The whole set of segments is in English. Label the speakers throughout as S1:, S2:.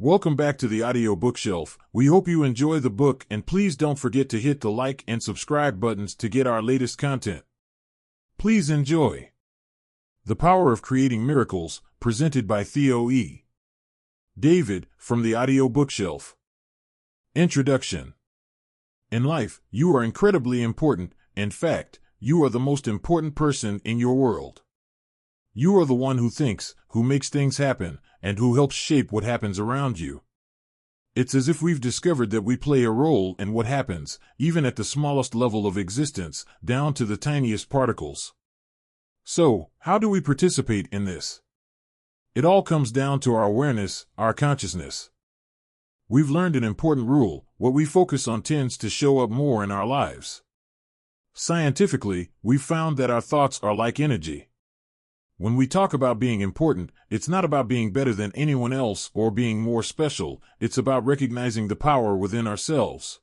S1: Welcome back to the audio bookshelf. We hope you enjoy the book, and please don't forget to hit the like and subscribe buttons to get our latest content. Please enjoy. The Power of Creating Miracles, presented by Theo E. David, from the audio bookshelf. Introduction. In life, you are incredibly important. In fact, you are the most important person in your world. You are the one who thinks, who makes things happen, and who helps shape what happens around you. It's as if we've discovered that we play a role in what happens, even at the smallest level of existence, down to the tiniest particles. So, how do we participate in this? It all comes down to our awareness, our consciousness. We've learned an important rule: what we focus on tends to show up more in our lives. Scientifically, we've found that our thoughts are like energy. When we talk about being important, it's not about being better than anyone else or being more special. It's about recognizing the power within ourselves.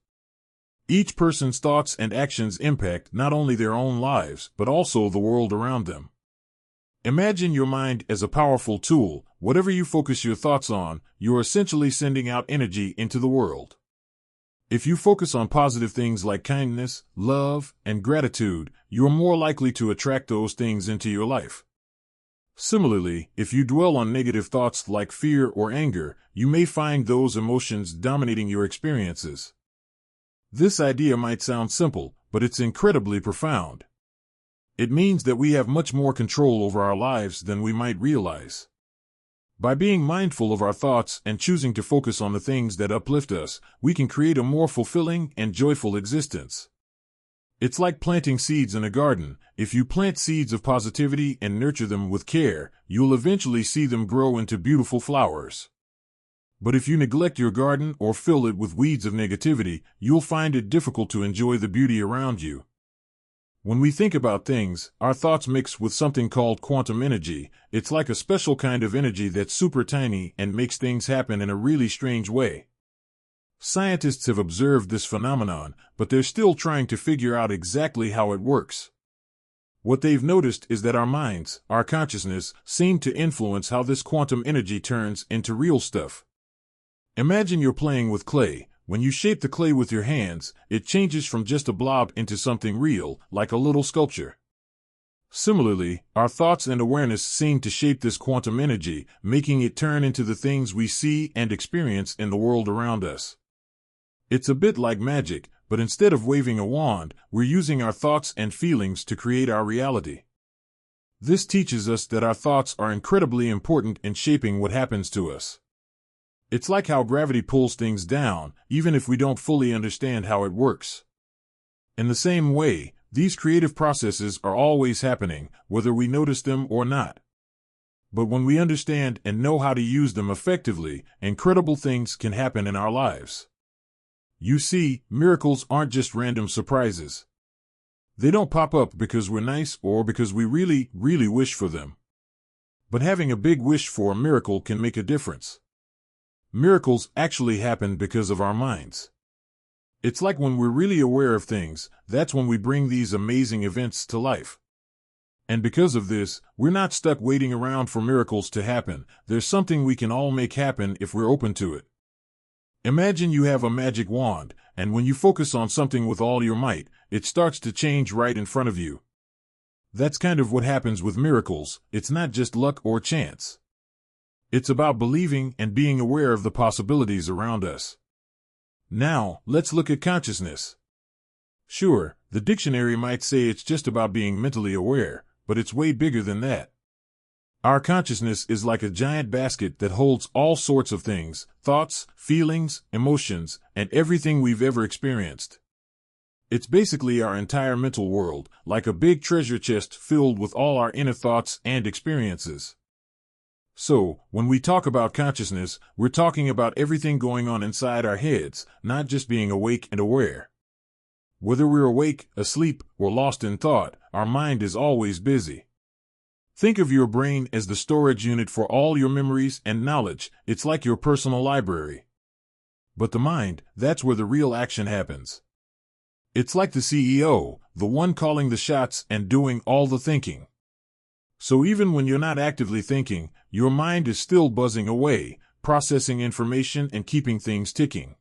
S1: Each person's thoughts and actions impact not only their own lives, but also the world around them. Imagine your mind as a powerful tool. Whatever you focus your thoughts on, you're essentially sending out energy into the world. If you focus on positive things like kindness, love, and gratitude, you're more likely to attract those things into your life. Similarly, if you dwell on negative thoughts like fear or anger, you may find those emotions dominating your experiences. This idea might sound simple, but it's incredibly profound. It means that we have much more control over our lives than we might realize. By being mindful of our thoughts and choosing to focus on the things that uplift us, we can create a more fulfilling and joyful existence. It's like planting seeds in a garden. If you plant seeds of positivity and nurture them with care, you'll eventually see them grow into beautiful flowers. But if you neglect your garden or fill it with weeds of negativity, you'll find it difficult to enjoy the beauty around you. When we think about things, our thoughts mix with something called quantum energy. It's like a special kind of energy that's super tiny and makes things happen in a really strange way. Scientists have observed this phenomenon, but they're still trying to figure out exactly how it works. What they've noticed is that our minds, our consciousness, seem to influence how this quantum energy turns into real stuff. Imagine you're playing with clay. When you shape the clay with your hands, it changes from just a blob into something real, like a little sculpture. Similarly, our thoughts and awareness seem to shape this quantum energy, making it turn into the things we see and experience in the world around us. It's a bit like magic, but instead of waving a wand, we're using our thoughts and feelings to create our reality. This teaches us that our thoughts are incredibly important in shaping what happens to us. It's like how gravity pulls things down, even if we don't fully understand how it works. In the same way, these creative processes are always happening, whether we notice them or not. But when we understand and know how to use them effectively, incredible things can happen in our lives. You see, miracles aren't just random surprises. They don't pop up because we're nice or because we really wish for them. But having a big wish for a miracle can make a difference. Miracles actually happen because of our minds. It's like when we're really aware of things, that's when we bring these amazing events to life. And because of this, we're not stuck waiting around for miracles to happen. There's something we can all make happen if we're open to it. Imagine you have a magic wand, and when you focus on something with all your might, it starts to change right in front of you. That's kind of what happens with miracles. It's not just luck or chance. It's about believing and being aware of the possibilities around us. Now, let's look at consciousness. Sure, the dictionary might say it's just about being mentally aware, but it's way bigger than that. Our consciousness is like a giant basket that holds all sorts of things: thoughts, feelings, emotions, and everything we've ever experienced. It's basically our entire mental world, like a big treasure chest filled with all our inner thoughts and experiences. So, when we talk about consciousness, we're talking about everything going on inside our heads, not just being awake and aware. Whether we're awake, asleep, or lost in thought, our mind is always busy. Think of your brain as the storage unit for all your memories and knowledge. It's like your personal library. But the mind, that's where the real action happens. It's like the CEO, the one calling the shots and doing all the thinking. So even when you're not actively thinking, your mind is still buzzing away, processing information and keeping things ticking.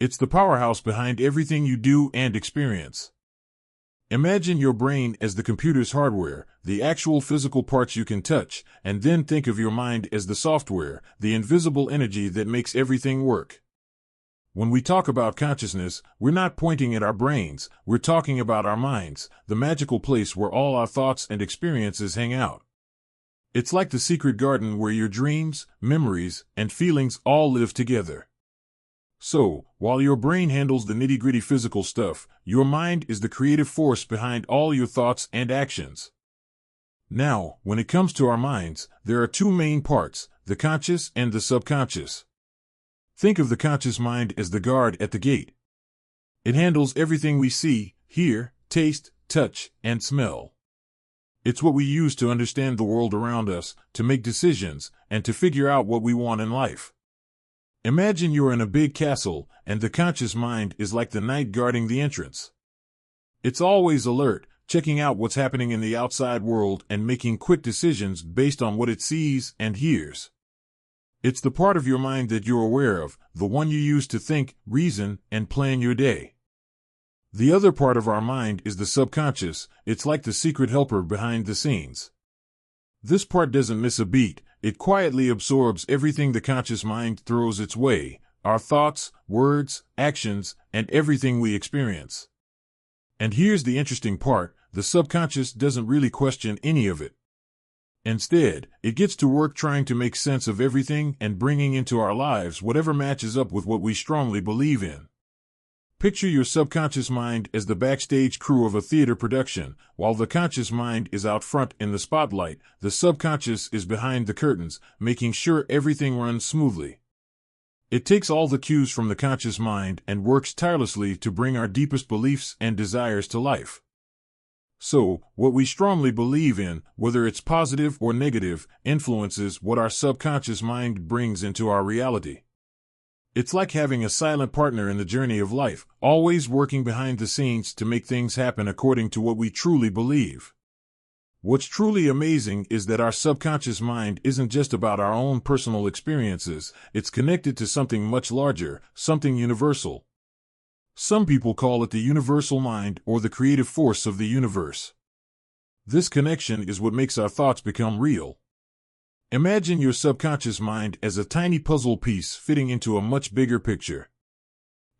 S1: It's the powerhouse behind everything you do and experience. Imagine your brain as the computer's hardware, the actual physical parts you can touch, and then think of your mind as the software, the invisible energy that makes everything work. When we talk about consciousness, we're not pointing at our brains, we're talking about our minds, the magical place where all our thoughts and experiences hang out. It's like the secret garden where your dreams, memories, and feelings all live together. So, while your brain handles the nitty-gritty physical stuff, your mind is the creative force behind all your thoughts and actions. Now, when it comes to our minds, there are two main parts, the conscious and the subconscious. Think of the conscious mind as the guard at the gate. It handles everything we see, hear, taste, touch, and smell. It's what we use to understand the world around us, to make decisions, and to figure out what we want in life. Imagine you're in a big castle, and the conscious mind is like the knight guarding the entrance. It's always alert, checking out what's happening in the outside world and making quick decisions based on what it sees and hears. It's the part of your mind that you're aware of, the one you use to think, reason, and plan your day. The other part of our mind is the subconscious. It's like the secret helper behind the scenes. This part doesn't miss a beat. It quietly absorbs everything the conscious mind throws its way, our thoughts, words, actions, and everything we experience. And here's the interesting part, the subconscious doesn't really question any of it. Instead, it gets to work trying to make sense of everything and bringing into our lives whatever matches up with what we strongly believe in. Picture your subconscious mind as the backstage crew of a theater production. While the conscious mind is out front in the spotlight, the subconscious is behind the curtains, making sure everything runs smoothly. It takes all the cues from the conscious mind and works tirelessly to bring our deepest beliefs and desires to life. So, what we strongly believe in, whether it's positive or negative, influences what our subconscious mind brings into our reality. It's like having a silent partner in the journey of life, always working behind the scenes to make things happen according to what we truly believe. What's truly amazing is that our subconscious mind isn't just about our own personal experiences, it's connected to something much larger, something universal. Some people call it the universal mind or the creative force of the universe. This connection is what makes our thoughts become real. Imagine your subconscious mind as a tiny puzzle piece fitting into a much bigger picture.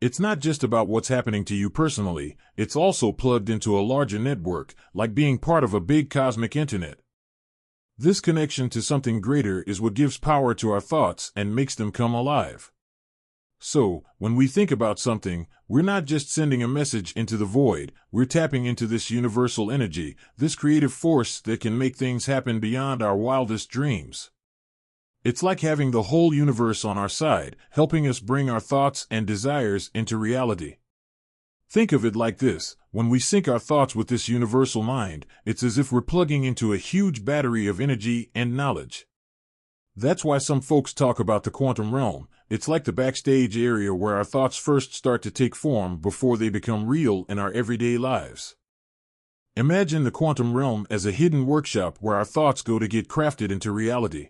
S1: It's not just about what's happening to you personally, it's also plugged into a larger network, like being part of a big cosmic internet. This connection to something greater is what gives power to our thoughts and makes them come alive. So, when we think about something, we're not just sending a message into the void, we're tapping into this universal energy, this creative force that can make things happen beyond our wildest dreams. It's like having the whole universe on our side, helping us bring our thoughts and desires into reality. Think of it like this, when we sync our thoughts with this universal mind, it's as if we're plugging into a huge battery of energy and knowledge. That's why some folks talk about the quantum realm. It's like the backstage area where our thoughts first start to take form before they become real in our everyday lives. Imagine the quantum realm as a hidden workshop where our thoughts go to get crafted into reality.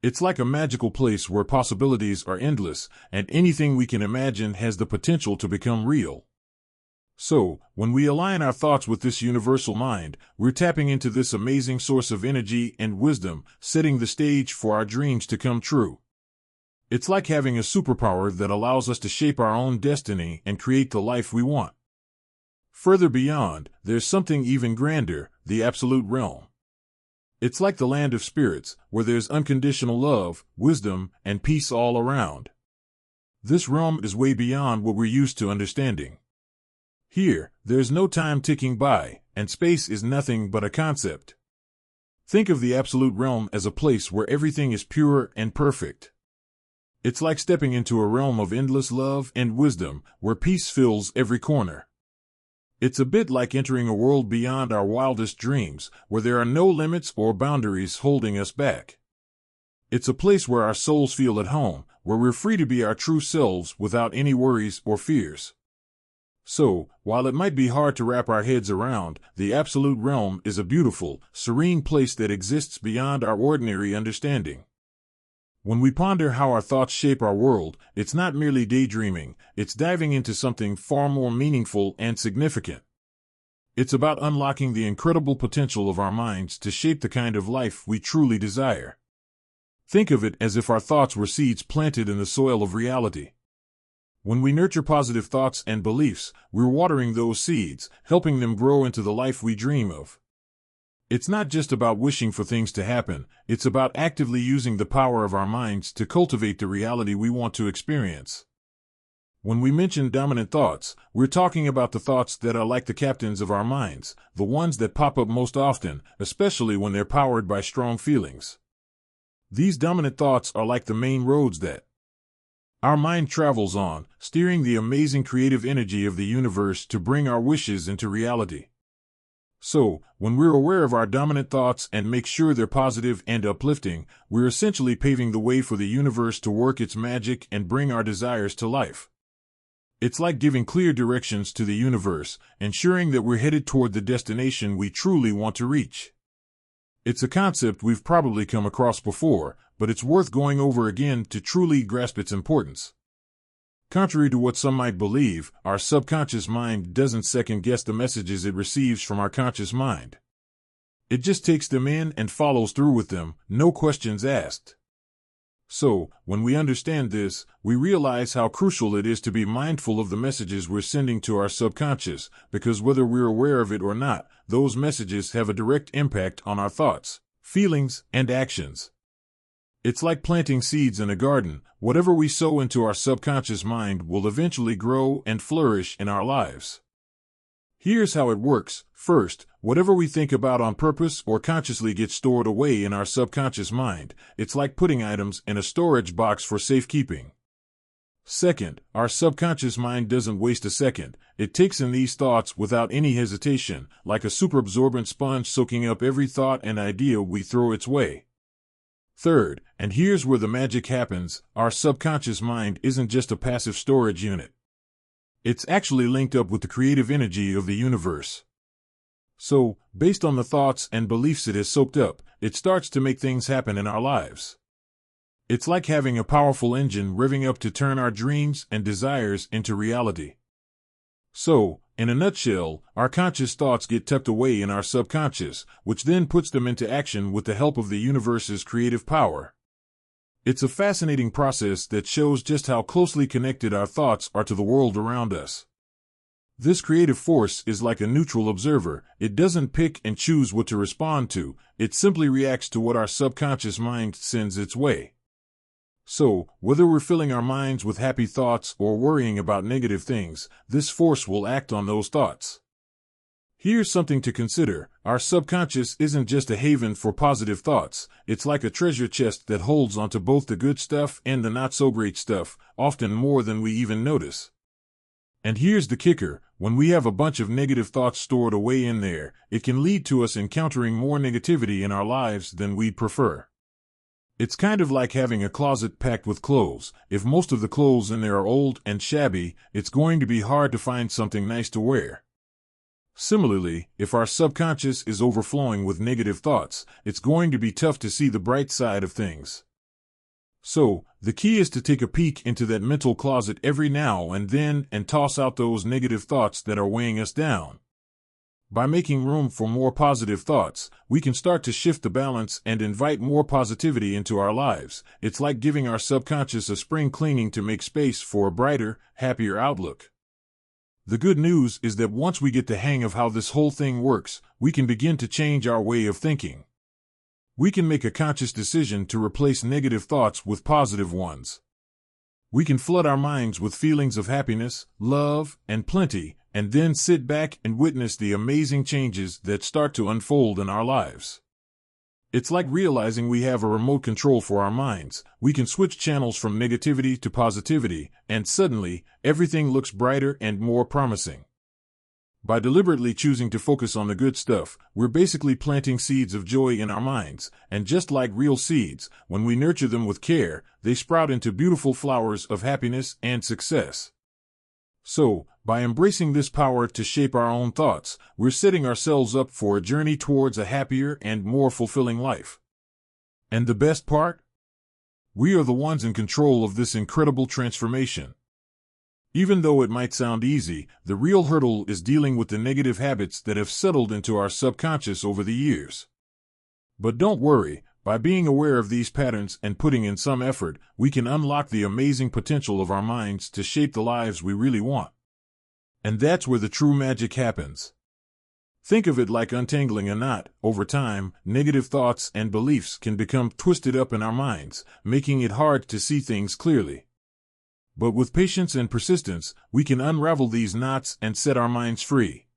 S1: It's like a magical place where possibilities are endless, and anything we can imagine has the potential to become real. So, when we align our thoughts with this universal mind, we're tapping into this amazing source of energy and wisdom, setting the stage for our dreams to come true. It's like having a superpower that allows us to shape our own destiny and create the life we want. Further beyond, there's something even grander, the absolute realm. It's like the land of spirits, where there's unconditional love, wisdom, and peace all around. This realm is way beyond what we're used to understanding. Here, there's no time ticking by, and space is nothing but a concept. Think of the absolute realm as a place where everything is pure and perfect. It's like stepping into a realm of endless love and wisdom, where peace fills every corner. It's a bit like entering a world beyond our wildest dreams, where there are no limits or boundaries holding us back. It's a place where our souls feel at home, where we're free to be our true selves without any worries or fears. So, while it might be hard to wrap our heads around, the absolute realm is a beautiful, serene place that exists beyond our ordinary understanding. When we ponder how our thoughts shape our world, it's not merely daydreaming, it's diving into something far more meaningful and significant. It's about unlocking the incredible potential of our minds to shape the kind of life we truly desire. Think of it as if our thoughts were seeds planted in the soil of reality. When we nurture positive thoughts and beliefs, we're watering those seeds, helping them grow into the life we dream of. It's not just about wishing for things to happen, it's about actively using the power of our minds to cultivate the reality we want to experience. When we mention dominant thoughts, we're talking about the thoughts that are like the captains of our minds, the ones that pop up most often, especially when they're powered by strong feelings. These dominant thoughts are like the main roads that our mind travels on, steering the amazing creative energy of the universe to bring our wishes into reality. So, when we're aware of our dominant thoughts and make sure they're positive and uplifting, we're essentially paving the way for the universe to work its magic and bring our desires to life. It's like giving clear directions to the universe, ensuring that we're headed toward the destination we truly want to reach. It's a concept we've probably come across before, but it's worth going over again to truly grasp its importance. Contrary to what some might believe, our subconscious mind doesn't second-guess the messages it receives from our conscious mind. It just takes them in and follows through with them, no questions asked. So, when we understand this, we realize how crucial it is to be mindful of the messages we're sending to our subconscious, because whether we're aware of it or not, those messages have a direct impact on our thoughts, feelings, and actions. It's like planting seeds in a garden. Whatever we sow into our subconscious mind will eventually grow and flourish in our lives. Here's how it works. First, whatever we think about on purpose or consciously gets stored away in our subconscious mind. It's like putting items in a storage box for safekeeping. Second, our subconscious mind doesn't waste a second. It takes in these thoughts without any hesitation, like a super-absorbent sponge soaking up every thought and idea we throw its way. Third, and here's where the magic happens, our subconscious mind isn't just a passive storage unit. It's actually linked up with the creative energy of the universe. So, based on the thoughts and beliefs it has soaked up, it starts to make things happen in our lives. It's like having a powerful engine revving up to turn our dreams and desires into reality. So, in a nutshell, our conscious thoughts get tucked away in our subconscious, which then puts them into action with the help of the universe's creative power. It's a fascinating process that shows just how closely connected our thoughts are to the world around us. This creative force is like a neutral observer. It doesn't pick and choose what to respond to, it simply reacts to what our subconscious mind sends its way. So, whether we're filling our minds with happy thoughts or worrying about negative things, this force will act on those thoughts. Here's something to consider. Our subconscious isn't just a haven for positive thoughts. It's like a treasure chest that holds onto both the good stuff and the not-so-great stuff, often more than we even notice. And here's the kicker. When we have a bunch of negative thoughts stored away in there, it can lead to us encountering more negativity in our lives than we'd prefer. It's kind of like having a closet packed with clothes. If most of the clothes in there are old and shabby, it's going to be hard to find something nice to wear. Similarly, if our subconscious is overflowing with negative thoughts, it's going to be tough to see the bright side of things. So, the key is to take a peek into that mental closet every now and then and toss out those negative thoughts that are weighing us down. By making room for more positive thoughts, we can start to shift the balance and invite more positivity into our lives. It's like giving our subconscious a spring cleaning to make space for a brighter, happier outlook. The good news is that once we get the hang of how this whole thing works, we can begin to change our way of thinking. We can make a conscious decision to replace negative thoughts with positive ones. We can flood our minds with feelings of happiness, love, and plenty, and then sit back and witness the amazing changes that start to unfold in our lives. It's like realizing we have a remote control for our minds. We can switch channels from negativity to positivity, and suddenly, everything looks brighter and more promising. By deliberately choosing to focus on the good stuff, we're basically planting seeds of joy in our minds, and just like real seeds, when we nurture them with care, they sprout into beautiful flowers of happiness and success. So, by embracing this power to shape our own thoughts, we're setting ourselves up for a journey towards a happier and more fulfilling life. And the best part? We are the ones in control of this incredible transformation. Even though it might sound easy, the real hurdle is dealing with the negative habits that have settled into our subconscious over the years. But don't worry, by being aware of these patterns and putting in some effort, we can unlock the amazing potential of our minds to shape the lives we really want. And that's where the true magic happens. Think of it like untangling a knot. Over time, negative thoughts and beliefs can become twisted up in our minds, making it hard to see things clearly. But with patience and persistence, we can unravel these knots and set our minds free.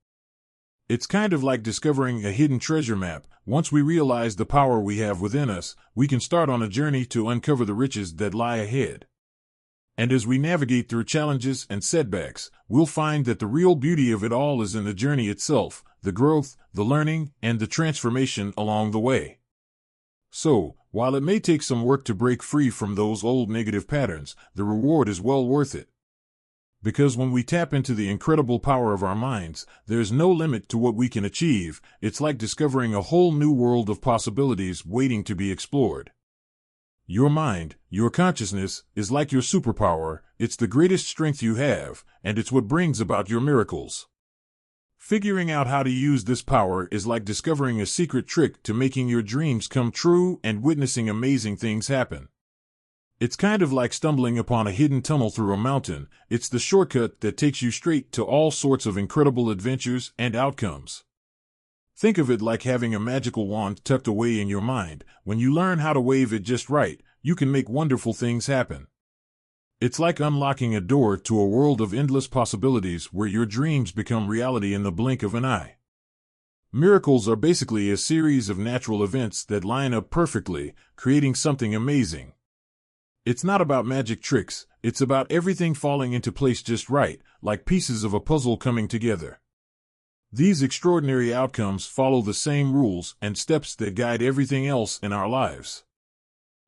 S1: It's kind of like discovering a hidden treasure map. Once we realize the power we have within us, we can start on a journey to uncover the riches that lie ahead. And as we navigate through challenges and setbacks, we'll find that the real beauty of it all is in the journey itself, the growth, the learning, and the transformation along the way. So, while it may take some work to break free from those old negative patterns, the reward is well worth it. Because when we tap into the incredible power of our minds, there's no limit to what we can achieve. It's like discovering a whole new world of possibilities waiting to be explored. Your mind, your consciousness, is like your superpower. It's the greatest strength you have, and it's what brings about your miracles. Figuring out how to use this power is like discovering a secret trick to making your dreams come true and witnessing amazing things happen. It's kind of like stumbling upon a hidden tunnel through a mountain. It's the shortcut that takes you straight to all sorts of incredible adventures and outcomes. Think of it like having a magical wand tucked away in your mind. When you learn how to wave it just right, you can make wonderful things happen. It's like unlocking a door to a world of endless possibilities where your dreams become reality in the blink of an eye. Miracles are basically a series of natural events that line up perfectly, creating something amazing. It's not about magic tricks, it's about everything falling into place just right, like pieces of a puzzle coming together. These extraordinary outcomes follow the same rules and steps that guide everything else in our lives.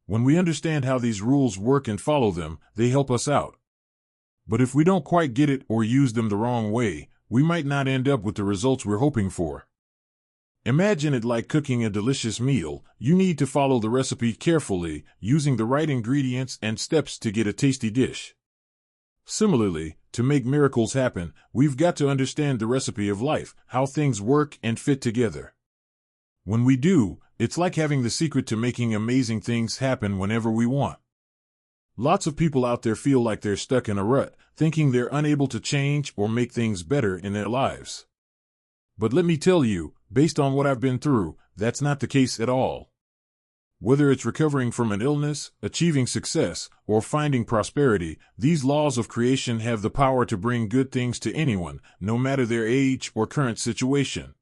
S1: When we understand how these rules work and follow them, they help us out. But if we don't quite get it or use them the wrong way, we might not end up with the results we're hoping for. Imagine it like cooking a delicious meal. You need to follow the recipe carefully, using the right ingredients and steps to get a tasty dish. Similarly, to make miracles happen, we've got to understand the recipe of life, how things work and fit together. When we do, it's like having the secret to making amazing things happen whenever we want. Lots of people out there feel like they're stuck in a rut, thinking they're unable to change or make things better in their lives. But let me tell you, based on what I've been through, that's not the case at all. Whether it's recovering from an illness, achieving success, or finding prosperity, these laws of creation have the power to bring good things to anyone, no matter their age or current situation.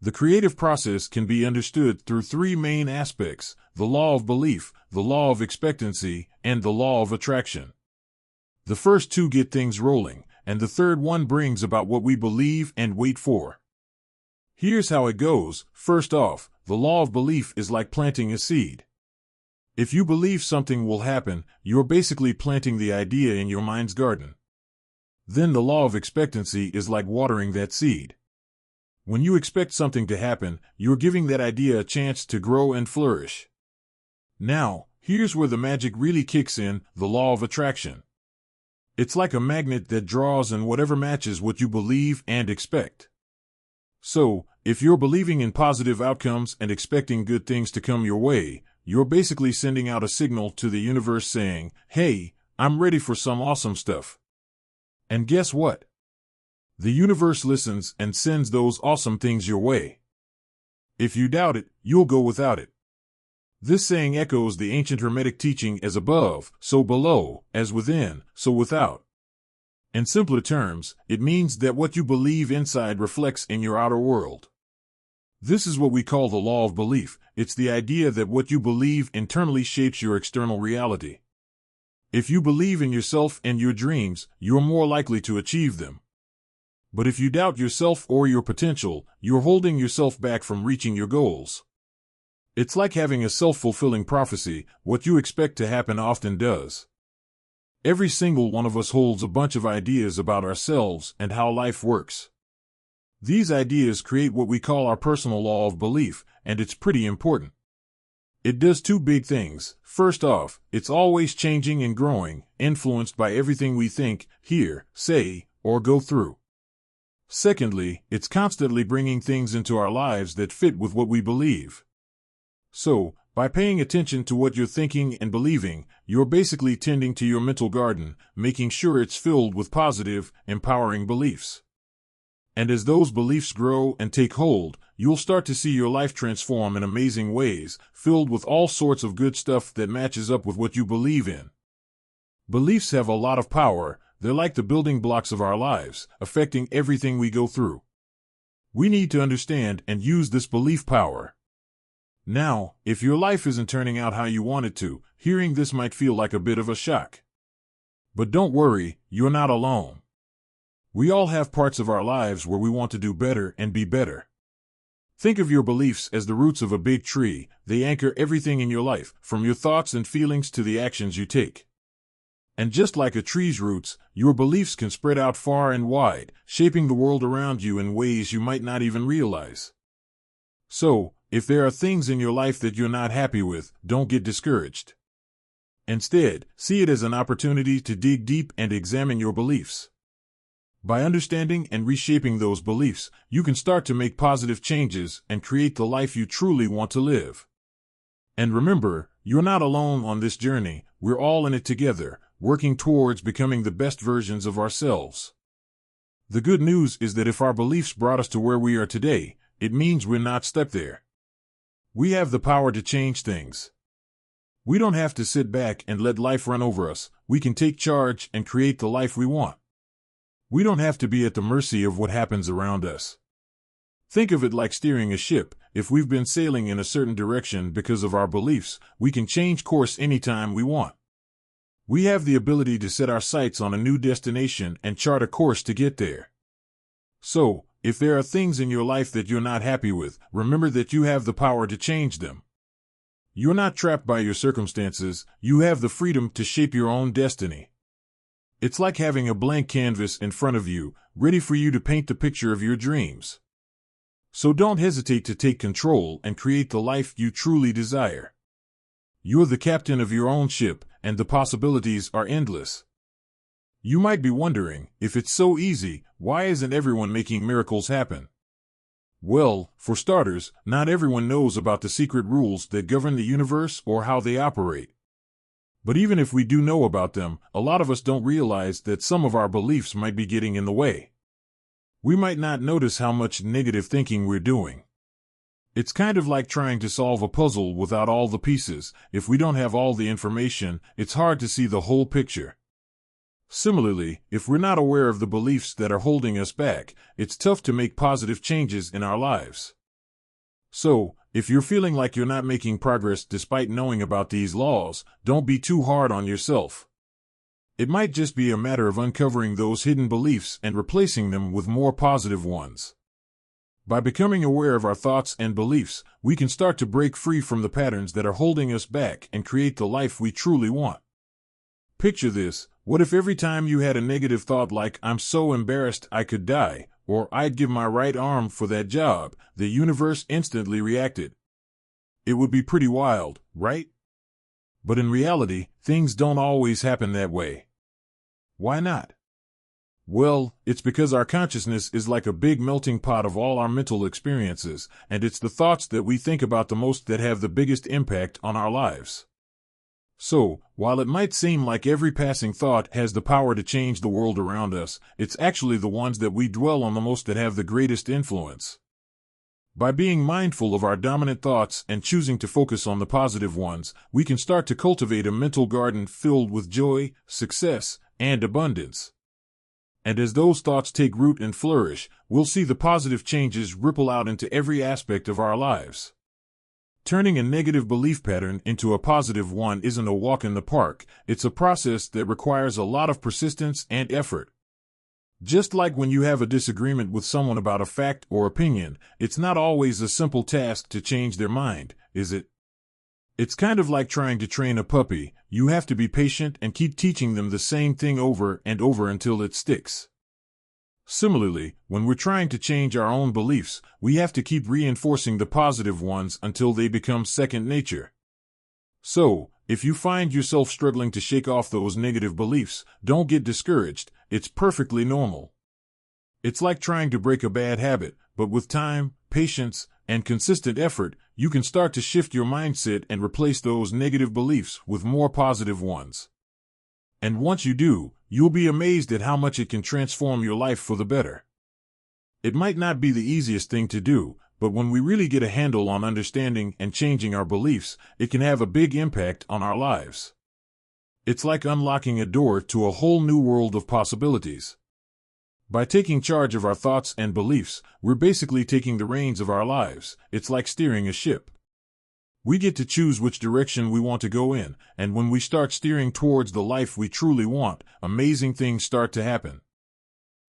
S1: The creative process can be understood through three main aspects: the law of belief, the law of expectancy, and the law of attraction. The first two get things rolling, and the third one brings about what we believe and wait for. Here's how it goes. First off, the law of belief is like planting a seed. If you believe something will happen, you're basically planting the idea in your mind's garden. Then the law of expectancy is like watering that seed. When you expect something to happen, you're giving that idea a chance to grow and flourish. Now, here's where the magic really kicks in, the law of attraction. It's like a magnet that draws in whatever matches what you believe and expect. So, if you're believing in positive outcomes and expecting good things to come your way, you're basically sending out a signal to the universe saying, "Hey, I'm ready for some awesome stuff." And guess what? The universe listens and sends those awesome things your way. If you doubt it, you'll go without it. This saying echoes the ancient Hermetic teaching, as above, so below, as within, so without. In simpler terms, it means that what you believe inside reflects in your outer world. This is what we call the law of belief. It's the idea that what you believe internally shapes your external reality. If you believe in yourself and your dreams, you're more likely to achieve them. But if you doubt yourself or your potential, you're holding yourself back from reaching your goals. It's like having a self-fulfilling prophecy. What you expect to happen often does. Every single one of us holds a bunch of ideas about ourselves and how life works. These ideas create what we call our personal law of belief, and it's pretty important. It does two big things. First off, it's always changing and growing, influenced by everything we think, hear, say, or go through. Secondly, it's constantly bringing things into our lives that fit with what we believe. So, by paying attention to what you're thinking and believing, you're basically tending to your mental garden, making sure it's filled with positive, empowering beliefs. And as those beliefs grow and take hold, you'll start to see your life transform in amazing ways, filled with all sorts of good stuff that matches up with what you believe in. Beliefs have a lot of power. They're like the building blocks of our lives, affecting everything we go through. We need to understand and use this belief power. Now, if your life isn't turning out how you want it to, hearing this might feel like a bit of a shock. But don't worry, you're not alone. We all have parts of our lives where we want to do better and be better. Think of your beliefs as the roots of a big tree. They anchor everything in your life, from your thoughts and feelings to the actions you take. And just like a tree's roots, your beliefs can spread out far and wide, shaping the world around you in ways you might not even realize. So, if there are things in your life that you're not happy with, don't get discouraged. Instead, see it as an opportunity to dig deep and examine your beliefs. By understanding and reshaping those beliefs, you can start to make positive changes and create the life you truly want to live. And remember, you're not alone on this journey. We're all in it together, working towards becoming the best versions of ourselves. The good news is that if our beliefs brought us to where we are today, it means we're not stuck there. We have the power to change things. We don't have to sit back and let life run over us. We can take charge and create the life we want. We don't have to be at the mercy of what happens around us. Think of it like steering a ship. If we've been sailing in a certain direction because of our beliefs, we can change course anytime we want. We have the ability to set our sights on a new destination and chart a course to get there. So, if there are things in your life that you're not happy with, remember that you have the power to change them. You're not trapped by your circumstances. You have the freedom to shape your own destiny. It's like having a blank canvas in front of you, ready for you to paint the picture of your dreams. So don't hesitate to take control and create the life you truly desire. You're the captain of your own ship, and the possibilities are endless. You might be wondering, if it's so easy, why isn't everyone making miracles happen? Well, for starters, not everyone knows about the secret rules that govern the universe or how they operate. But even if we do know about them, a lot of us don't realize that some of our beliefs might be getting in the way. We might not notice how much negative thinking we're doing. It's kind of like trying to solve a puzzle without all the pieces. If we don't have all the information, it's hard to see the whole picture. Similarly, if we're not aware of the beliefs that are holding us back, it's tough to make positive changes in our lives. So, if you're feeling like you're not making progress despite knowing about these laws, don't be too hard on yourself. It might just be a matter of uncovering those hidden beliefs and replacing them with more positive ones. By becoming aware of our thoughts and beliefs, we can start to break free from the patterns that are holding us back and create the life we truly want. Picture this. What if every time you had a negative thought like, "I'm so embarrassed I could die," or "I'd give my right arm for that job," the universe instantly reacted? It would be pretty wild, right? But in reality, things don't always happen that way. Why not? Well, it's because our consciousness is like a big melting pot of all our mental experiences, and it's the thoughts that we think about the most that have the biggest impact on our lives. So, while it might seem like every passing thought has the power to change the world around us, it's actually the ones that we dwell on the most that have the greatest influence. By being mindful of our dominant thoughts and choosing to focus on the positive ones, we can start to cultivate a mental garden filled with joy, success, and abundance. And as those thoughts take root and flourish, we'll see the positive changes ripple out into every aspect of our lives. Turning a negative belief pattern into a positive one isn't a walk in the park. It's a process that requires a lot of persistence and effort. Just like when you have a disagreement with someone about a fact or opinion, it's not always a simple task to change their mind, is it? It's kind of like trying to train a puppy. You have to be patient and keep teaching them the same thing over and over until it sticks. Similarly, when we're trying to change our own beliefs, we have to keep reinforcing the positive ones until they become second nature. So, if you find yourself struggling to shake off those negative beliefs, don't get discouraged. It's perfectly normal. It's like trying to break a bad habit, but with time, patience, and consistent effort, you can start to shift your mindset and replace those negative beliefs with more positive ones. And once you do, you'll be amazed at how much it can transform your life for the better. It might not be the easiest thing to do, but when we really get a handle on understanding and changing our beliefs, it can have a big impact on our lives. It's like unlocking a door to a whole new world of possibilities. By taking charge of our thoughts and beliefs, we're basically taking the reins of our lives. It's like steering a ship. We get to choose which direction we want to go in, and when we start steering towards the life we truly want, amazing things start to happen.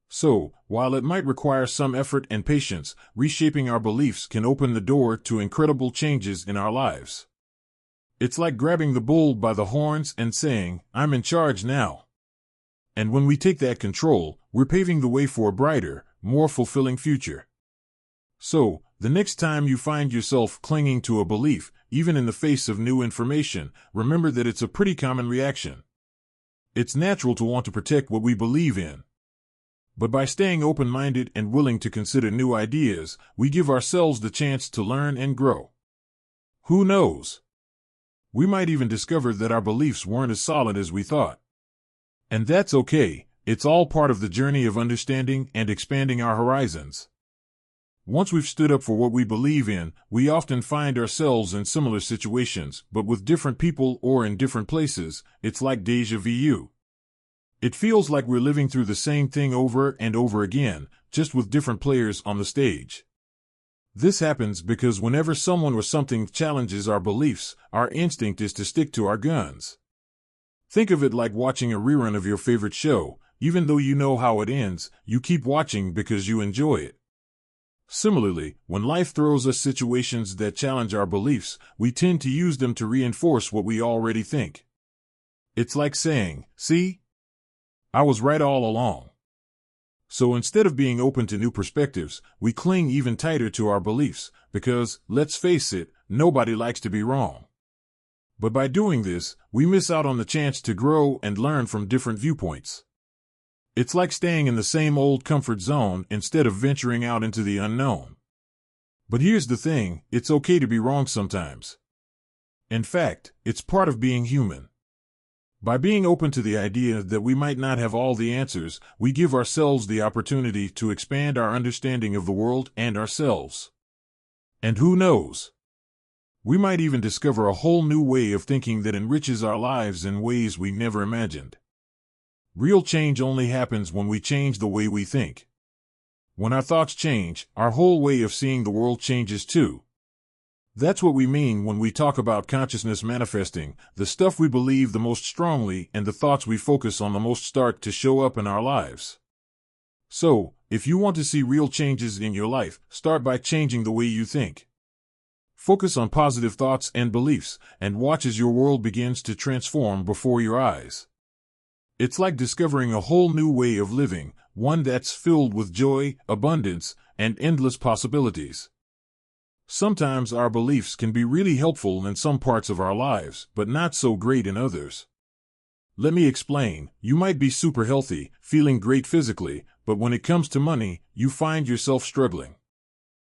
S1: So, while it might require some effort and patience, reshaping our beliefs can open the door to incredible changes in our lives. It's like grabbing the bull by the horns and saying, "I'm in charge now." And when we take that control, we're paving the way for a brighter, more fulfilling future. So, the next time you find yourself clinging to a belief, even in the face of new information, remember that it's a pretty common reaction. It's natural to want to protect what we believe in. But by staying open-minded and willing to consider new ideas, we give ourselves the chance to learn and grow. Who knows? We might even discover that our beliefs weren't as solid as we thought. And that's okay. It's all part of the journey of understanding and expanding our horizons. Once we've stood up for what we believe in, we often find ourselves in similar situations, but with different people or in different places. It's like déjà vu. It feels like we're living through the same thing over and over again, just with different players on the stage. This happens because whenever someone or something challenges our beliefs, our instinct is to stick to our guns. Think of it like watching a rerun of your favorite show. Even though you know how it ends, you keep watching because you enjoy it. Similarly, when life throws us situations that challenge our beliefs, we tend to use them to reinforce what we already think. It's like saying, "See? I was right all along." So instead of being open to new perspectives, we cling even tighter to our beliefs, because, let's face it, nobody likes to be wrong. But by doing this, we miss out on the chance to grow and learn from different viewpoints. It's like staying in the same old comfort zone instead of venturing out into the unknown. But here's the thing, it's okay to be wrong sometimes. In fact, it's part of being human. By being open to the idea that we might not have all the answers, we give ourselves the opportunity to expand our understanding of the world and ourselves. And who knows? We might even discover a whole new way of thinking that enriches our lives in ways we never imagined. Real change only happens when we change the way we think. When our thoughts change, our whole way of seeing the world changes too. That's what we mean when we talk about consciousness manifesting. The stuff we believe the most strongly and the thoughts we focus on the most start to show up in our lives. So, if you want to see real changes in your life, start by changing the way you think. Focus on positive thoughts and beliefs, and watch as your world begins to transform before your eyes. It's like discovering a whole new way of living, one that's filled with joy, abundance, and endless possibilities. Sometimes our beliefs can be really helpful in some parts of our lives, but not so great in others. Let me explain. You might be super healthy, feeling great physically, but when it comes to money, you find yourself struggling.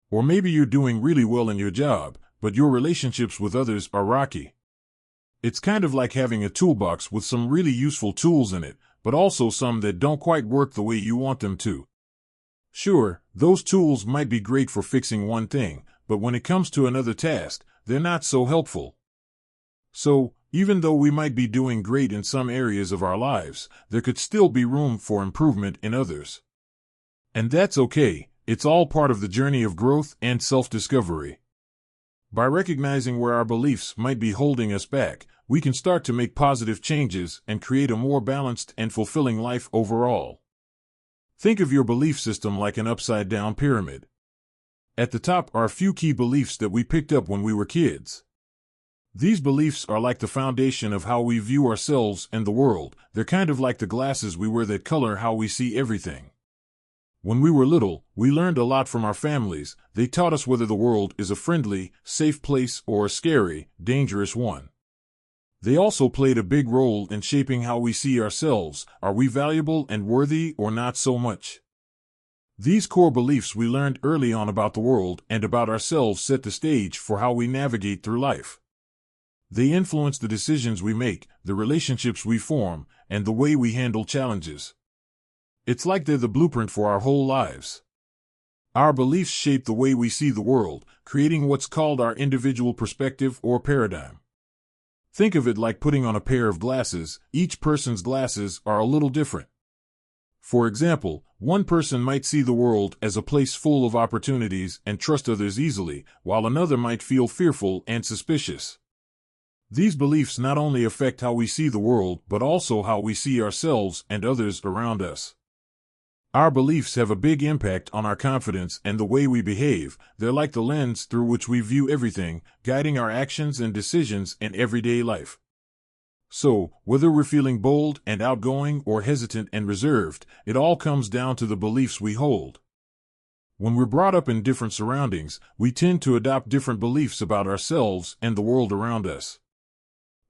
S1: Or maybe you're doing really well in your job, but your relationships with others are rocky. It's kind of like having a toolbox with some really useful tools in it, but also some that don't quite work the way you want them to. Sure, those tools might be great for fixing one thing, but when it comes to another task, they're not so helpful. So, even though we might be doing great in some areas of our lives, there could still be room for improvement in others. And that's okay. It's all part of the journey of growth and self-discovery. By recognizing where our beliefs might be holding us back, we can start to make positive changes and create a more balanced and fulfilling life overall. Think of your belief system like an upside-down pyramid. At the top are a few key beliefs that we picked up when we were kids. These beliefs are like the foundation of how we view ourselves and the world. They're kind of like the glasses we wear that color how we see everything. When we were little, we learned a lot from our families. They taught us whether the world is a friendly, safe place or a scary, dangerous one. They also played a big role in shaping how we see ourselves. Are we valuable and worthy or not so much? These core beliefs we learned early on about the world and about ourselves set the stage for how we navigate through life. They influence the decisions we make, the relationships we form, and the way we handle challenges. It's like they're the blueprint for our whole lives. Our beliefs shape the way we see the world, creating what's called our individual perspective or paradigm. Think of it like putting on a pair of glasses. Each person's glasses are a little different. For example, one person might see the world as a place full of opportunities and trust others easily, while another might feel fearful and suspicious. These beliefs not only affect how we see the world, but also how we see ourselves and others around us. Our beliefs have a big impact on our confidence and the way we behave. They're like the lens through which we view everything, guiding our actions and decisions in everyday life. So, whether we're feeling bold and outgoing or hesitant and reserved, it all comes down to the beliefs we hold. When we're brought up in different surroundings, we tend to adopt different beliefs about ourselves and the world around us.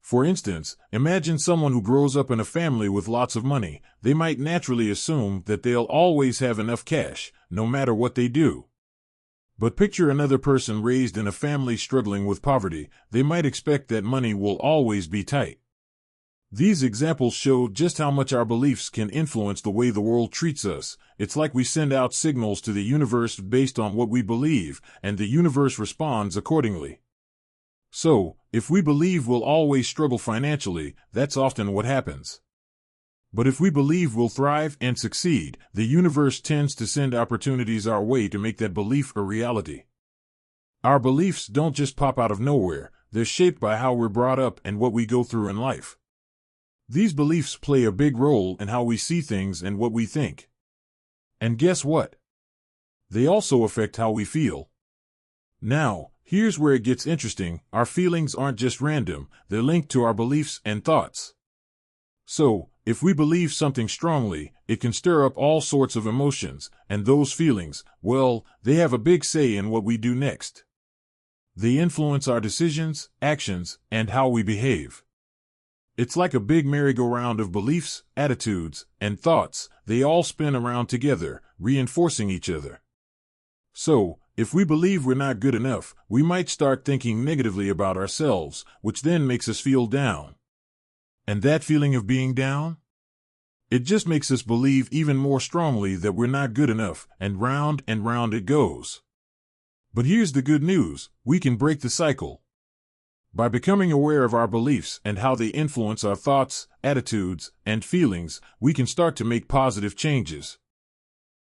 S1: For instance, imagine someone who grows up in a family with lots of money. They might naturally assume that they'll always have enough cash, no matter what they do. But picture another person raised in a family struggling with poverty. They might expect that money will always be tight. These examples show just how much our beliefs can influence the way the world treats us. It's like we send out signals to the universe based on what we believe, and the universe responds accordingly. So, if we believe we'll always struggle financially, that's often what happens. But if we believe we'll thrive and succeed, the universe tends to send opportunities our way to make that belief a reality. Our beliefs don't just pop out of nowhere. They're shaped by how we're brought up and what we go through in life. These beliefs play a big role in how we see things and what we think. And guess what? They also affect how we feel. Now, here's where it gets interesting. Our feelings aren't just random, they're linked to our beliefs and thoughts. So, if we believe something strongly, it can stir up all sorts of emotions, and those feelings, well, they have a big say in what we do next. They influence our decisions, actions, and how we behave. It's like a big merry-go-round of beliefs, attitudes, and thoughts. They all spin around together, reinforcing each other. So, if we believe we're not good enough, we might start thinking negatively about ourselves, which then makes us feel down. And that feeling of being down? It just makes us believe even more strongly that we're not good enough, and round it goes. But here's the good news: we can break the cycle. By becoming aware of our beliefs and how they influence our thoughts, attitudes, and feelings, we can start to make positive changes.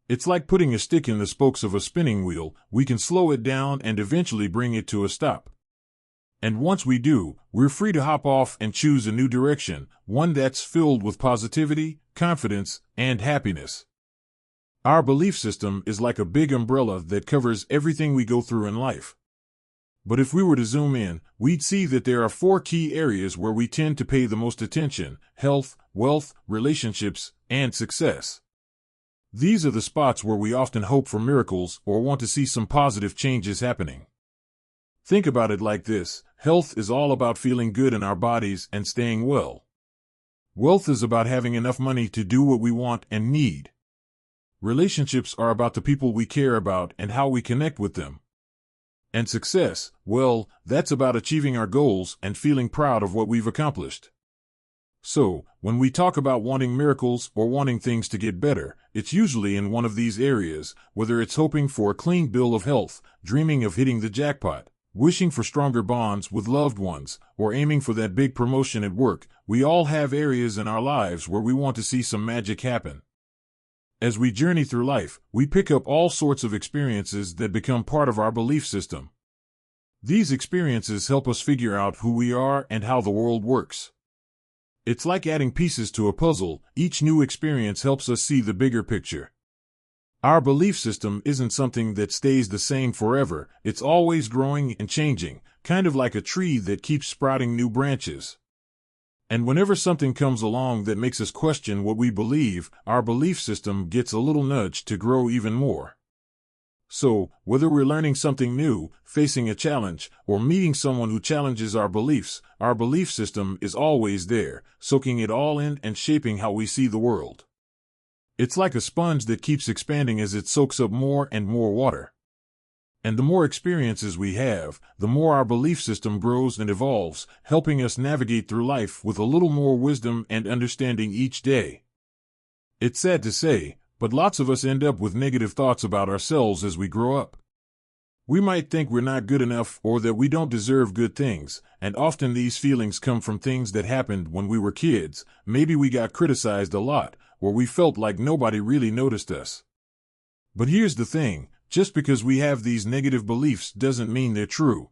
S1: It's like putting a stick in the spokes of a spinning wheel. We can slow it down and eventually bring it to a stop. And once we do, we're free to hop off and choose a new direction, one that's filled with positivity, confidence, and happiness. Our belief system is like a big umbrella that covers everything we go through in life. But if we were to zoom in, we'd see that there are 4 key areas where we tend to pay the most attention: health, wealth, relationships, and success. These are the spots where we often hope for miracles or want to see some positive changes happening. Think about it like this: health is all about feeling good in our bodies and staying well. Wealth is about having enough money to do what we want and need. Relationships are about the people we care about and how we connect with them. And success, well, that's about achieving our goals and feeling proud of what we've accomplished. So, when we talk about wanting miracles or wanting things to get better, it's usually in one of these areas, whether it's hoping for a clean bill of health, dreaming of hitting the jackpot, wishing for stronger bonds with loved ones, or aiming for that big promotion at work. We all have areas in our lives where we want to see some magic happen. As we journey through life, we pick up all sorts of experiences that become part of our belief system. These experiences help us figure out who we are and how the world works. It's like adding pieces to a puzzle. Each new experience helps us see the bigger picture. Our belief system isn't something that stays the same forever. It's always growing and changing, kind of like a tree that keeps sprouting new branches. And whenever something comes along that makes us question what we believe, our belief system gets a little nudge to grow even more. So, whether we're learning something new, facing a challenge, or meeting someone who challenges our beliefs, our belief system is always there, soaking it all in and shaping how we see the world. It's like a sponge that keeps expanding as it soaks up more and more water. And the more experiences we have, the more our belief system grows and evolves, helping us navigate through life with a little more wisdom and understanding each day. It's sad to say, but lots of us end up with negative thoughts about ourselves as we grow up. We might think we're not good enough or that we don't deserve good things, and often these feelings come from things that happened when we were kids. Maybe we got criticized a lot, or we felt like nobody really noticed us. But here's the thing, just because we have these negative beliefs doesn't mean they're true.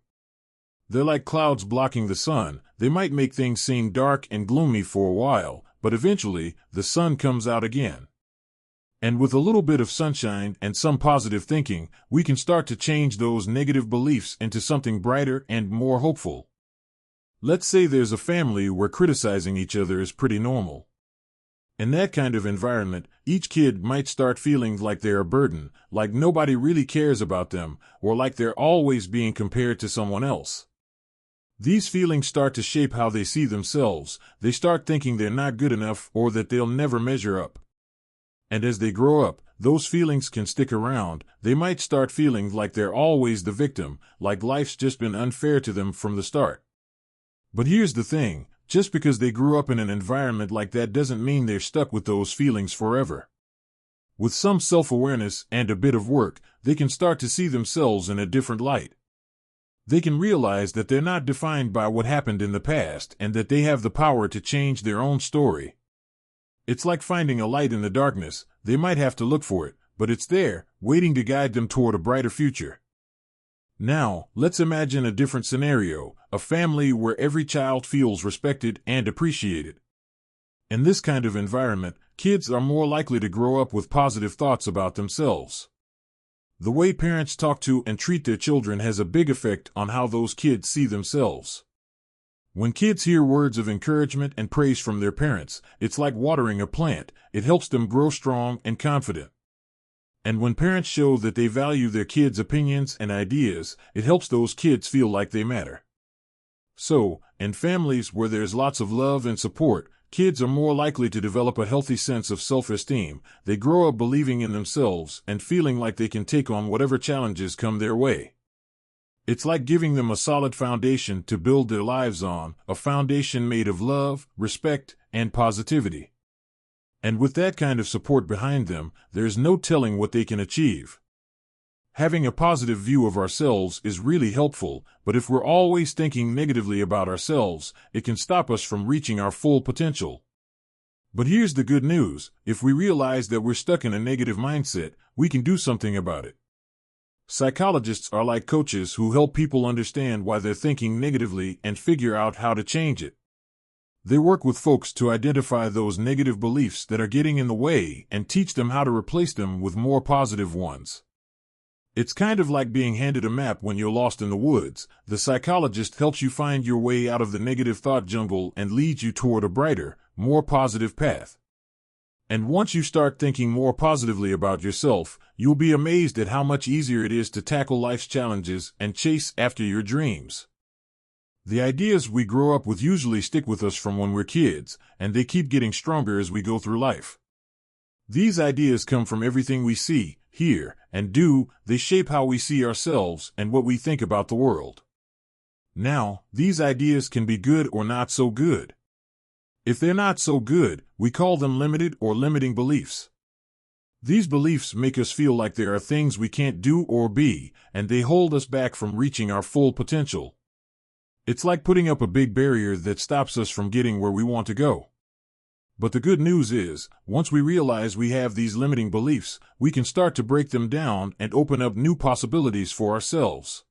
S1: They're like clouds blocking the sun. They might make things seem dark and gloomy for a while, but eventually, the sun comes out again. And with a little bit of sunshine and some positive thinking, we can start to change those negative beliefs into something brighter and more hopeful. Let's say there's a family where criticizing each other is pretty normal. In that kind of environment, each kid might start feeling like they're a burden, like nobody really cares about them, or like they're always being compared to someone else. These feelings start to shape how they see themselves. They start thinking they're not good enough or that they'll never measure up. And as they grow up, those feelings can stick around. They might start feeling like they're always the victim, like life's just been unfair to them from the start. But here's the thing, just because they grew up in an environment like that doesn't mean they're stuck with those feelings forever. With some self-awareness and a bit of work, they can start to see themselves in a different light. They can realize that they're not defined by what happened in the past and that they have the power to change their own story. It's like finding a light in the darkness. They might have to look for it, but it's there, waiting to guide them toward a brighter future. Now, let's imagine a different scenario, a family where every child feels respected and appreciated. In this kind of environment, kids are more likely to grow up with positive thoughts about themselves. The way parents talk to and treat their children has a big effect on how those kids see themselves. When kids hear words of encouragement and praise from their parents, it's like watering a plant. It helps them grow strong and confident. And when parents show that they value their kids' opinions and ideas, it helps those kids feel like they matter. So, in families where there's lots of love and support, kids are more likely to develop a healthy sense of self-esteem. They grow up believing in themselves and feeling like they can take on whatever challenges come their way. It's like giving them a solid foundation to build their lives on, a foundation made of love, respect, and positivity. And with that kind of support behind them, there's no telling what they can achieve. Having a positive view of ourselves is really helpful, but if we're always thinking negatively about ourselves, it can stop us from reaching our full potential. But here's the good news, if we realize that we're stuck in a negative mindset, we can do something about it. Psychologists are like coaches who help people understand why they're thinking negatively and figure out how to change it. They work with folks to identify those negative beliefs that are getting in the way and teach them how to replace them with more positive ones. It's kind of like being handed a map when you're lost in the woods. The psychologist helps you find your way out of the negative thought jungle and leads you toward a brighter, more positive path. And once you start thinking more positively about yourself, you'll be amazed at how much easier it is to tackle life's challenges and chase after your dreams. The ideas we grow up with usually stick with us from when we're kids, and they keep getting stronger as we go through life. These ideas come from everything we see, hear, and do. They shape how we see ourselves and what we think about the world. Now, these ideas can be good or not so good. If they're not so good, we call them limited or limiting beliefs. These beliefs make us feel like there are things we can't do or be, and they hold us back from reaching our full potential. It's like putting up a big barrier that stops us from getting where we want to go. But the good news is, once we realize we have these limiting beliefs, we can start to break them down and open up new possibilities for ourselves.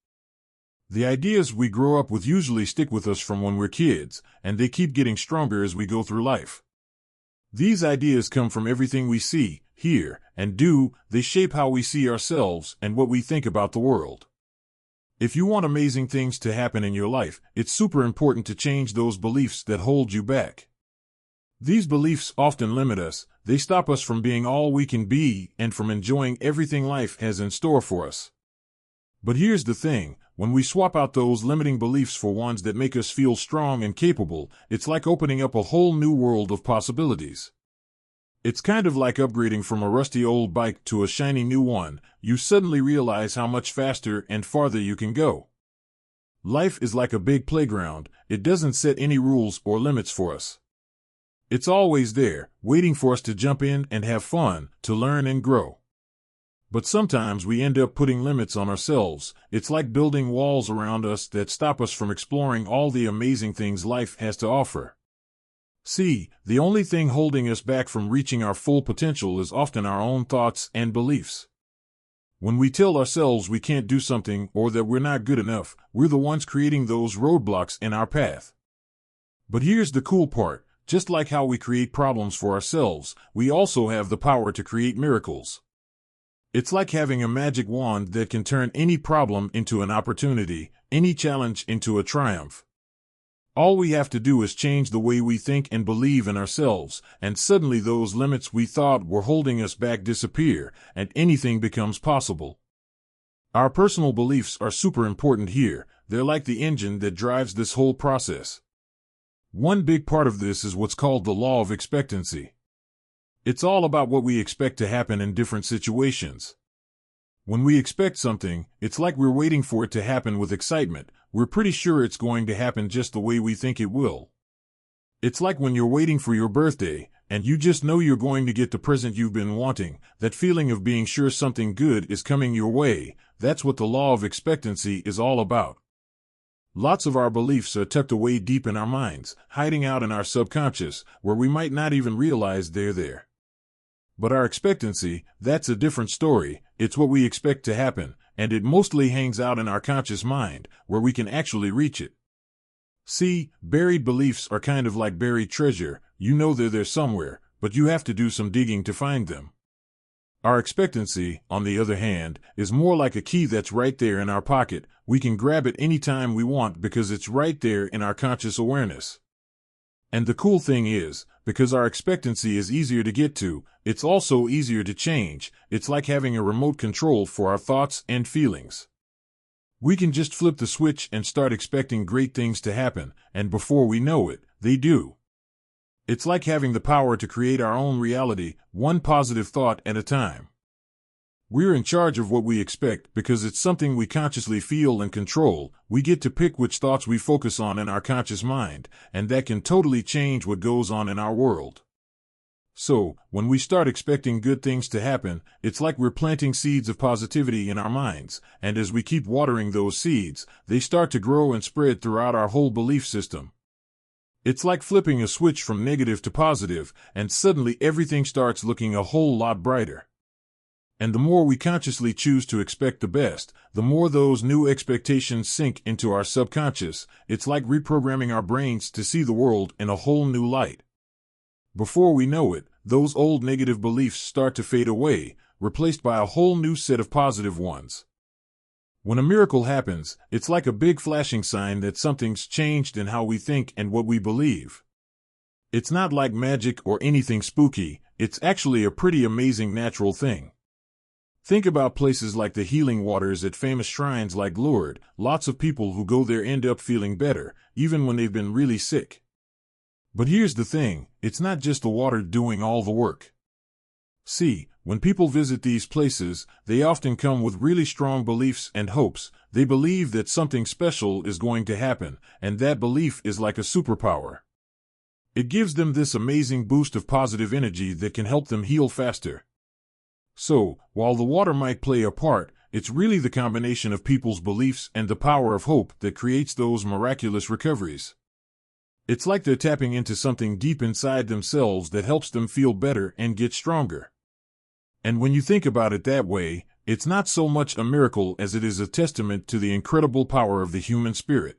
S1: The ideas we grow up with usually stick with us from when we're kids, and they keep getting stronger as we go through life. These ideas come from everything we see, hear, and do. They shape how we see ourselves and what we think about the world. If you want amazing things to happen in your life, it's super important to change those beliefs that hold you back. These beliefs often limit us. They stop us from being all we can be and from enjoying everything life has in store for us. But here's the thing, when we swap out those limiting beliefs for ones that make us feel strong and capable, it's like opening up a whole new world of possibilities. It's kind of like upgrading from a rusty old bike to a shiny new one. You suddenly realize how much faster and farther you can go. Life is like a big playground. It doesn't set any rules or limits for us. It's always there, waiting for us to jump in and have fun, to learn and grow. But sometimes we end up putting limits on ourselves. It's like building walls around us that stop us from exploring all the amazing things life has to offer. See, the only thing holding us back from reaching our full potential is often our own thoughts and beliefs. When we tell ourselves we can't do something or that we're not good enough, we're the ones creating those roadblocks in our path. But here's the cool part. Just like how we create problems for ourselves, we also have the power to create miracles. It's like having a magic wand that can turn any problem into an opportunity, any challenge into a triumph. All we have to do is change the way we think and believe in ourselves, and suddenly those limits we thought were holding us back disappear, and anything becomes possible. Our personal beliefs are super important here. They're like the engine that drives this whole process. One big part of this is what's called the law of expectancy. It's all about what we expect to happen in different situations. When we expect something, it's like we're waiting for it to happen with excitement. We're pretty sure it's going to happen just the way we think it will. It's like when you're waiting for your birthday, and you just know you're going to get the present you've been wanting. That feeling of being sure something good is coming your way. That's what the law of expectancy is all about. Lots of our beliefs are tucked away deep in our minds, hiding out in our subconscious, where we might not even realize they're there. But our expectancy, that's a different story. It's what we expect to happen, and it mostly hangs out in our conscious mind, where we can actually reach it. See, buried beliefs are kind of like buried treasure. You know they're there somewhere, but you have to do some digging to find them. Our expectancy, on the other hand, is more like a key that's right there in our pocket. We can grab it anytime we want because it's right there in our conscious awareness. And the cool thing is, because our expectancy is easier to get to, it's also easier to change. It's like having a remote control for our thoughts and feelings. We can just flip the switch and start expecting great things to happen, and before we know it, they do. It's like having the power to create our own reality, one positive thought at a time. We're in charge of what we expect because it's something we consciously feel and control. We get to pick which thoughts we focus on in our conscious mind, and that can totally change what goes on in our world. So, when we start expecting good things to happen, it's like we're planting seeds of positivity in our minds, and as we keep watering those seeds, they start to grow and spread throughout our whole belief system. It's like flipping a switch from negative to positive, and suddenly everything starts looking a whole lot brighter. And the more we consciously choose to expect the best, the more those new expectations sink into our subconscious. It's like reprogramming our brains to see the world in a whole new light. Before we know it, those old negative beliefs start to fade away, replaced by a whole new set of positive ones. When a miracle happens, it's like a big flashing sign that something's changed in how we think and what we believe. It's not like magic or anything spooky. It's actually a pretty amazing natural thing. Think about places like the healing waters at famous shrines like Lourdes. Lots of people who go there end up feeling better, even when they've been really sick. But here's the thing, it's not just the water doing all the work. See, when people visit these places, they often come with really strong beliefs and hopes. They believe that something special is going to happen, and that belief is like a superpower. It gives them this amazing boost of positive energy that can help them heal faster. So, while the water might play a part, it's really the combination of people's beliefs and the power of hope that creates those miraculous recoveries. It's like they're tapping into something deep inside themselves that helps them feel better and get stronger. And when you think about it that way, it's not so much a miracle as it is a testament to the incredible power of the human spirit.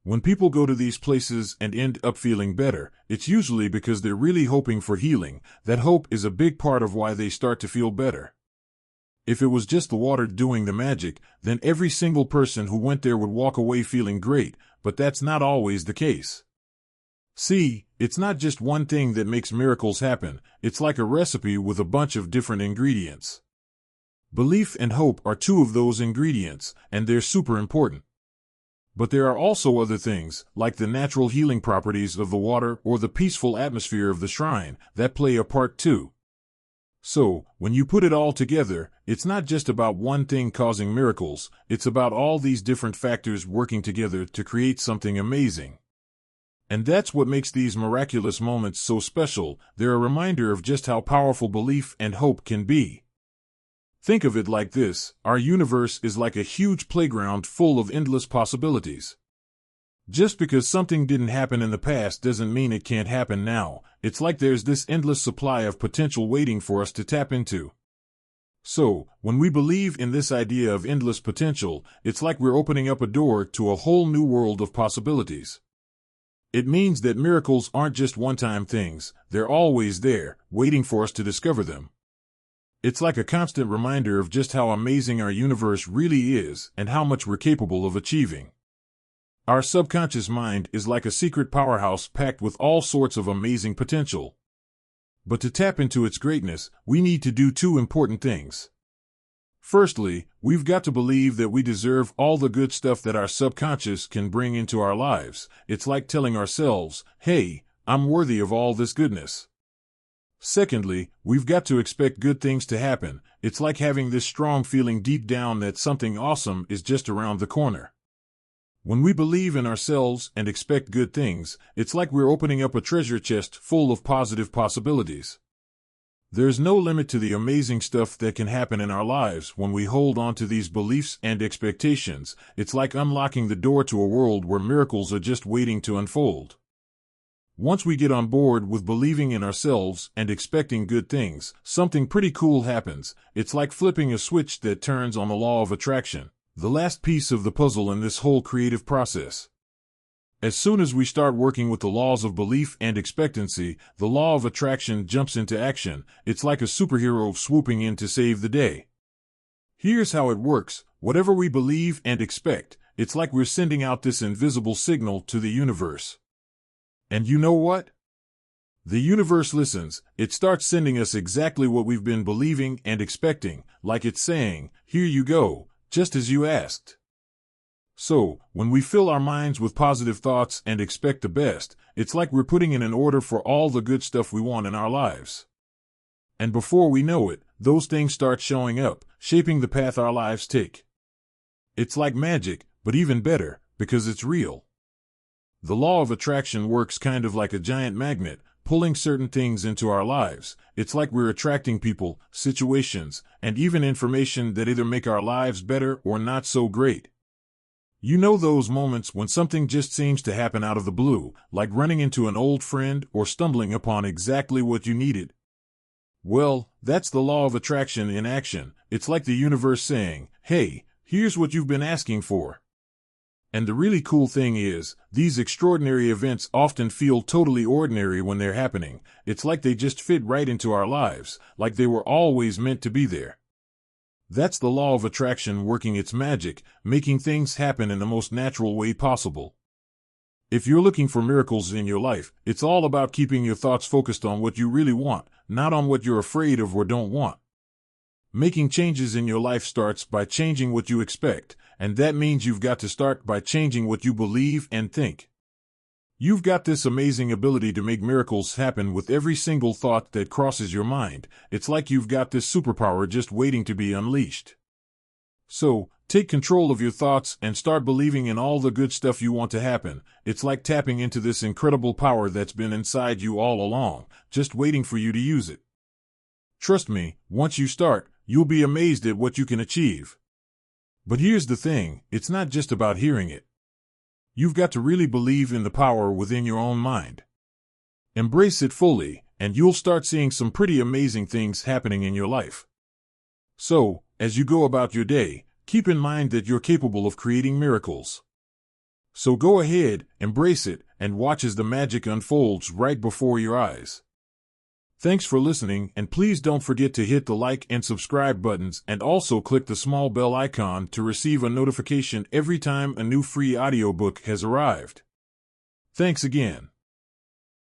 S1: When people go to these places and end up feeling better, it's usually because they're really hoping for healing. That hope is a big part of why they start to feel better. If it was just the water doing the magic, then every single person who went there would walk away feeling great, but that's not always the case. See, it's not just one thing that makes miracles happen, it's like a recipe with a bunch of different ingredients. Belief and hope are two of those ingredients, and they're super important. But there are also other things, like the natural healing properties of the water or the peaceful atmosphere of the shrine, that play a part too. So, when you put it all together, it's not just about one thing causing miracles, it's about all these different factors working together to create something amazing. And that's what makes these miraculous moments so special. They're a reminder of just how powerful belief and hope can be. Think of it like this: our universe is like a huge playground full of endless possibilities. Just because something didn't happen in the past doesn't mean it can't happen now. It's like there's this endless supply of potential waiting for us to tap into. So, when we believe in this idea of endless potential, it's like we're opening up a door to a whole new world of possibilities. It means that miracles aren't just one-time things, they're always there, waiting for us to discover them. It's like a constant reminder of just how amazing our universe really is and how much we're capable of achieving. Our subconscious mind is like a secret powerhouse packed with all sorts of amazing potential. But to tap into its greatness, we need to do two important things. Firstly, we've got to believe that we deserve all the good stuff that our subconscious can bring into our lives. It's like telling ourselves, hey, I'm worthy of all this goodness. Secondly, we've got to expect good things to happen. It's like having this strong feeling deep down that something awesome is just around the corner. When we believe in ourselves and expect good things, it's like we're opening up a treasure chest full of positive possibilities. There's no limit to the amazing stuff that can happen in our lives when we hold on to these beliefs and expectations. It's like unlocking the door to a world where miracles are just waiting to unfold. Once we get on board with believing in ourselves and expecting good things, something pretty cool happens. It's like flipping a switch that turns on the law of attraction, the last piece of the puzzle in this whole creative process. As soon as we start working with the laws of belief and expectancy, the law of attraction jumps into action. It's like a superhero swooping in to save the day. Here's how it works. Whatever we believe and expect, it's like we're sending out this invisible signal to the universe. And you know what? The universe listens. It starts sending us exactly what we've been believing and expecting, like it's saying, here you go, just as you asked. So, when we fill our minds with positive thoughts and expect the best, it's like we're putting in an order for all the good stuff we want in our lives. And before we know it, those things start showing up, shaping the path our lives take. It's like magic, but even better, because it's real. The law of attraction works kind of like a giant magnet, pulling certain things into our lives. It's like we're attracting people, situations, and even information that either make our lives better or not so great. You know those moments when something just seems to happen out of the blue, like running into an old friend or stumbling upon exactly what you needed? Well, that's the law of attraction in action. It's like the universe saying, hey, here's what you've been asking for. And the really cool thing is, these extraordinary events often feel totally ordinary when they're happening. It's like they just fit right into our lives, like they were always meant to be there. That's the law of attraction working its magic, making things happen in the most natural way possible. If you're looking for miracles in your life, it's all about keeping your thoughts focused on what you really want, not on what you're afraid of or don't want. Making changes in your life starts by changing what you expect, and that means you've got to start by changing what you believe and think. You've got this amazing ability to make miracles happen with every single thought that crosses your mind. It's like you've got this superpower just waiting to be unleashed. So, take control of your thoughts and start believing in all the good stuff you want to happen. It's like tapping into this incredible power that's been inside you all along, just waiting for you to use it. Trust me, once you start, you'll be amazed at what you can achieve. But here's the thing, it's not just about hearing it. You've got to really believe in the power within your own mind. Embrace it fully, and you'll start seeing some pretty amazing things happening in your life. So, as you go about your day, keep in mind that you're capable of creating miracles. So go ahead, embrace it, and watch as the magic unfolds right before your eyes. Thanks for listening, and please don't forget to hit the like and subscribe buttons and also click the small bell icon to receive a notification every time a new free audiobook has arrived. Thanks again.